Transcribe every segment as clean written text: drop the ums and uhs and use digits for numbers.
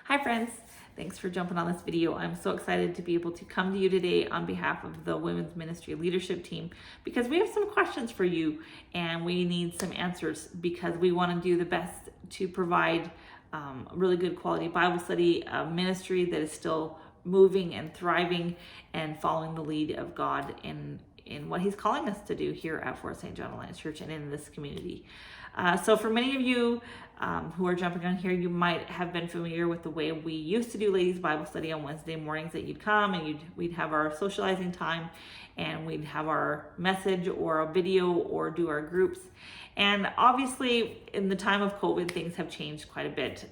Hi friends, thanks for jumping on this video. I'm so excited to be able to come to you today on behalf of the Women's Ministry Leadership Team because we have some questions for you and we need some answers because we want to do the best to provide really good quality Bible study, ministry that is still moving and thriving and following the lead of God in what He's calling us to do here at Fort St. John Alliance Church and in this community. So for many of you who are jumping on here, you might have been familiar with the way we used to do ladies Bible study on Wednesday mornings, that you'd come and we'd have our socializing time and we'd have our message or a video or do our groups. And obviously in the time of COVID, things have changed quite a bit.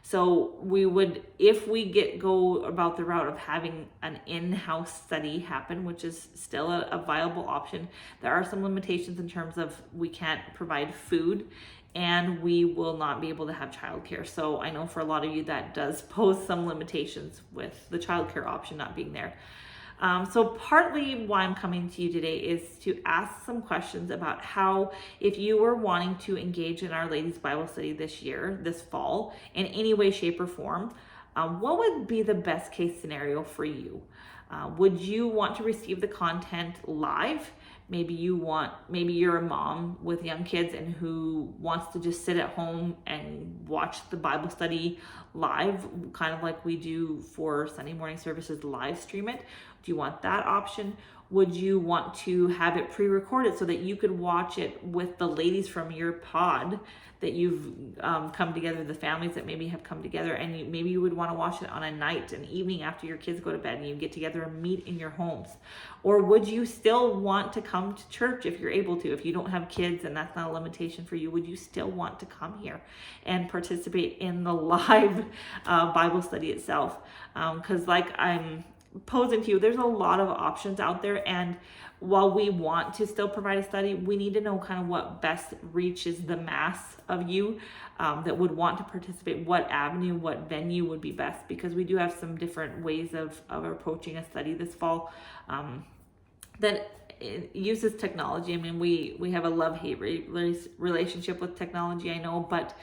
So we would, if we go about the route of having an in-house study happen, which is still a viable option, there are some limitations in terms of we can't provide food and we will not be able to have childcare. So I know for a lot of you that does pose some limitations with the childcare option not being there. So partly why I'm coming to you today is to ask some questions about how, if you were wanting to engage in our ladies Bible study this fall, in any way, shape, or form, what would be the best case scenario for you? Would you want to receive the content live? Maybe you're a mom with young kids and who wants to just sit at home and watch the Bible study live, kind of like we do for Sunday morning services, live stream it. Do you want that option? Would you want to have it pre-recorded so that you could watch it with the ladies from your pod that you've come together, the families that maybe have come together, and maybe you would want to watch it on a night, an evening after your kids go to bed and you get together and meet in your homes? Or would you still want to come to church if you're able to? If you don't have kids and that's not a limitation for you, would you still want to come here and participate in the live Bible study itself? Because like I'm posing to you, there's a lot of options out there, and while we want to still provide a study, we need to know kind of what best reaches the mass of you that would want to participate, what avenue, what venue would be best, because we do have some different ways of approaching a study this fall that uses technology. I mean, we have a love-hate relationship with technology, I know, but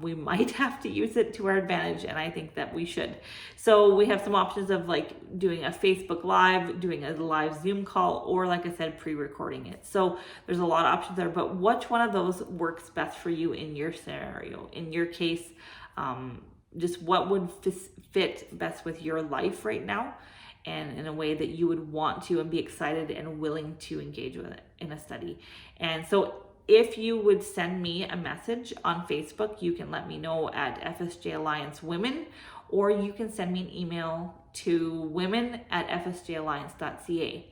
we might have to use it to our advantage, and I think that we should. So we have some options of like doing a Facebook Live, doing a live Zoom call, or like I said, pre-recording it. So there's a lot of options there, but which one of those works best for you in your scenario? In your case, just what would fit best with your life right now, and in a way that you would want to and be excited and willing to engage with it in a study. And so if you would send me a message on Facebook, you can let me know at FSJ Alliance Women, or you can send me an email to women@fsjalliance.ca.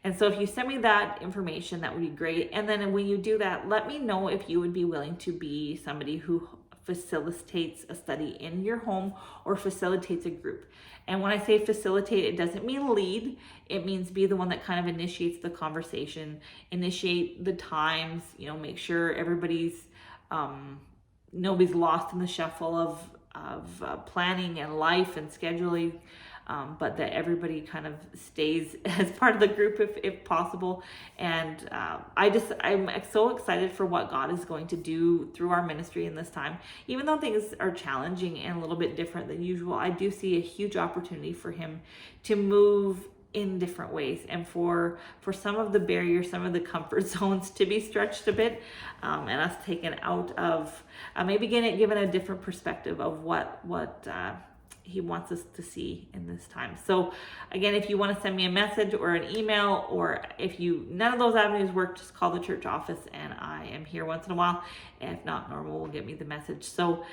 And so if you send me that information, that would be great. And then when you do that, let me know if you would be willing to be somebody who facilitates a study in your home or facilitates a group. And when I say facilitate, it doesn't mean lead. It means be the one that kind of initiates the conversation, initiate the times, make sure everybody's, nobody's lost in the shuffle of planning and life and scheduling, but that everybody kind of stays as part of the group if possible. And I'm so excited for what God is going to do through our ministry in this time. Even though things are challenging and a little bit different than usual, I do see a huge opportunity for Him to move in different ways, and for some of the barriers, some of the comfort zones to be stretched a bit, and us taken out of maybe given a different perspective of what He wants us to see in this time. So again, if you want to send me a message or an email, or if none of those avenues work, just call the church office and I am here once in a while. If not, Norma will get me the message. So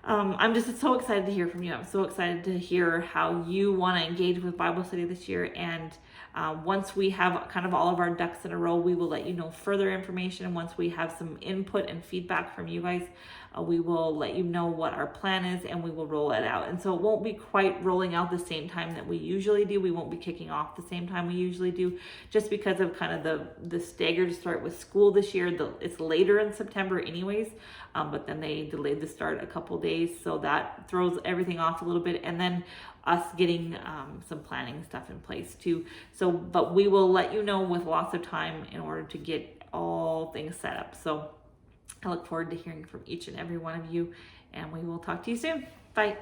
I'm just so excited to hear from you. I'm so excited to hear how you want to engage with Bible study this year. And once we have kind of all of our ducks in a row, we will let you know further information. And once we have some input and feedback from you guys, we will let you know what our plan is and we will roll it out. And so it won't be quite rolling out the same time that we usually do. We won't be kicking off the same time we usually do, just because of kind of the staggered start with school this year. It's later in September anyways, but then they delayed the start a couple days. So that throws everything off a little bit. And then us getting some planning stuff in place too. But we will let you know with lots of time in order to get all things set up. So I look forward to hearing from each and every one of you, and we will talk to you soon. Bye.